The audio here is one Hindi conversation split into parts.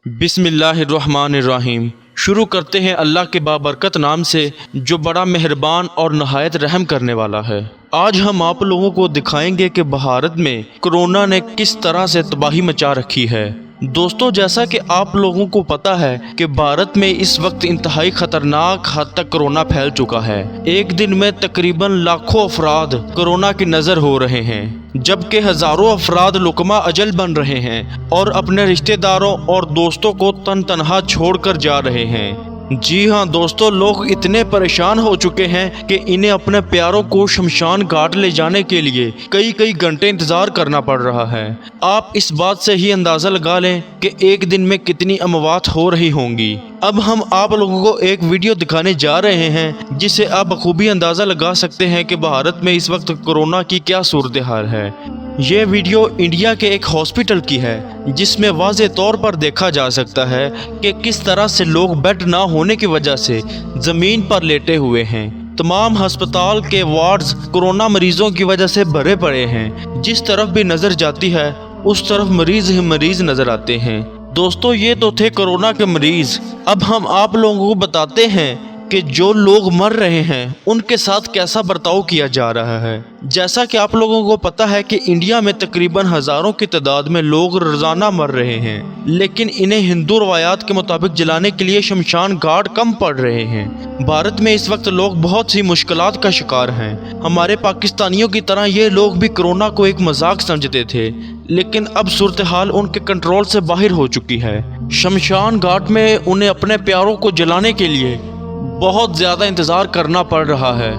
बिस्मिल्लाहिर्रहमानिर्रहीम। शुरू करते हैं अल्लाह के बाबरकत नाम से जो बड़ा मेहरबान और नहायत रहम करने वाला है। आज हम आप लोगों को दिखाएंगे कि भारत में कोरोना ने किस तरह से तबाही मचा रखी है। दोस्तों, जैसा कि आप लोगों को पता है कि भारत में इस वक्त इंतहाई खतरनाक हद तक कोरोना फैल चुका है। एक दिन में तकरीबन लाखों अफराद कोरोना की नज़र हो रहे हैं, जबकि हज़ारों अफराद लुकमा अजल बन रहे हैं और अपने रिश्तेदारों और दोस्तों को तन तनहा छोड़कर जा रहे हैं। जी हाँ दोस्तों, लोग इतने परेशान हो चुके हैं कि इन्हें अपने प्यारों को शमशान घाट ले जाने के लिए कई कई घंटे इंतज़ार करना पड़ रहा है। आप इस बात से ही अंदाज़ा लगा लें कि एक दिन में कितनी अमवात हो रही होंगी। अब हम आप लोगों को एक वीडियो दिखाने जा रहे हैं जिससे आप बखूबी अंदाज़ा लगा सकते हैं कि भारत में इस वक्त कोरोना की क्या सूरत हाल है। ये वीडियो इंडिया के एक हॉस्पिटल की है जिसमें वाज़े तौर पर देखा जा सकता है कि किस तरह से लोग बेड ना होने की वजह से ज़मीन पर लेटे हुए हैं। तमाम अस्पताल के वार्ड्स कोरोना मरीजों की वजह से भरे पड़े हैं। जिस तरफ भी नज़र जाती है उस तरफ मरीज ही मरीज नज़र आते हैं। दोस्तों, ये तो थे कोरोना के मरीज़। अब हम आप लोगों को बताते हैं कि जो लोग मर रहे हैं उनके साथ कैसा बर्ताव किया जा रहा है। जैसा कि आप लोगों को पता है कि इंडिया में तकरीबन हज़ारों की तादाद में लोग रोज़ाना मर रहे हैं, लेकिन इन्हें हिंदू रवायात के मुताबिक जलाने के लिए शमशान घाट कम पड़ रहे हैं। भारत में इस वक्त लोग बहुत सी मुश्किलात का शिकार हैं। हमारे पाकिस्तानियों की तरह ये लोग भी कोरोना को एक मजाक समझते थे, लेकिन अब सूरत हाल उनके कंट्रोल से बाहर हो चुकी है। शमशान घाट में उन्हें अपने प्यारों को जलाने के लिए बहुत ज़्यादा इंतज़ार करना पड़ रहा है।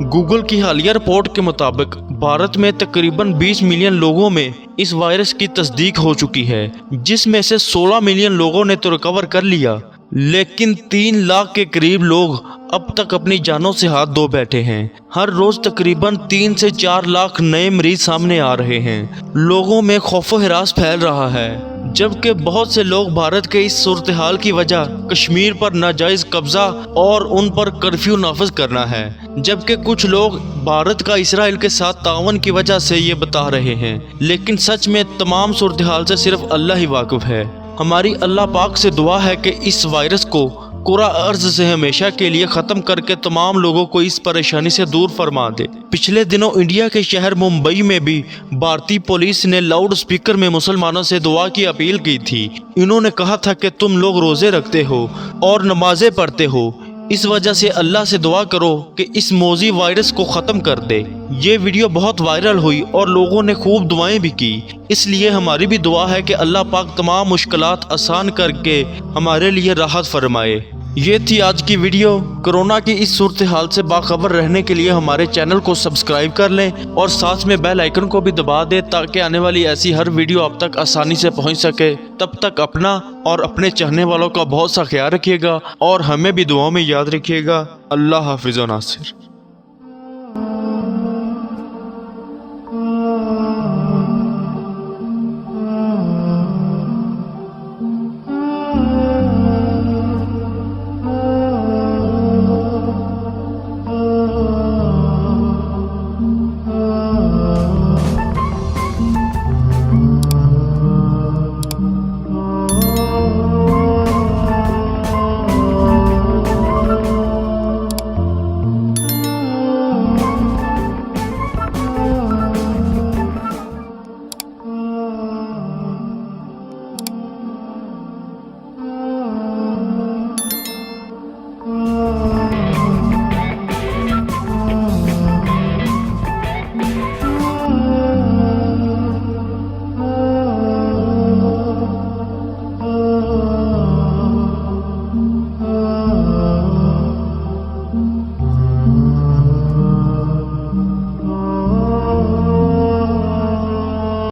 गूगल की हालिया रिपोर्ट के मुताबिक भारत में तकरीबन 20 मिलियन लोगों में इस वायरस की तस्दीक हो चुकी है, जिसमें से 16 मिलियन लोगों ने तो रिकवर कर लिया, लेकिन 3 लाख के करीब लोग अब तक अपनी जानों से हाथ धो बैठे हैं। हर रोज़ तकरीबन 3 से 4 लाख नए मरीज सामने आ रहे हैं। लोगों में खौफो हिरास फैल रहा है, जबकि बहुत से लोग भारत के इस सूरत हाल की वजह कश्मीर पर नाजायज़ कब्ज़ा और उन पर कर्फ्यू नाफिज करना है, जबकि कुछ लोग भारत का इसराइल के साथ तावन की वजह से ये बता रहे हैं। लेकिन सच में तमाम सूरत हाल से सिर्फ अल्लाह ही वाकिफ़ है। हमारी अल्लाह पाक से दुआ है कि इस वायरस को कुरा अर्ज से हमेशा के लिए ख़त्म करके तमाम लोगों को इस परेशानी से दूर फरमा दे। पिछले दिनों इंडिया के शहर मुंबई में भी भारतीय पुलिस ने लाउड स्पीकर में मुसलमानों से दुआ की अपील की थी। इन्होंने कहा था कि तुम लोग रोज़े रखते हो और नमाजें पढ़ते हो, इस वजह से अल्लाह से दुआ करो कि इस मौजी वायरस को ख़त्म कर दे। ये वीडियो बहुत वायरल हुई और लोगों ने खूब दुआएं भी की। इसलिए हमारी भी दुआ है कि अल्लाह पाक तमाम मुश्किलात आसान करके हमारे लिए राहत फरमाए। ये थी आज की वीडियो। कोरोना की इस सूरत हाल से बाखबर रहने के लिए हमारे चैनल को सब्सक्राइब कर लें और साथ में बेल आइकन को भी दबा दें ताकि आने वाली ऐसी हर वीडियो आप तक आसानी से पहुंच सके। तब तक अपना और अपने चाहने वालों का बहुत सा ख्याल रखिएगा और हमें भी दुआओं में याद रखिएगा। अल्लाह हाफिज़ व नासिर।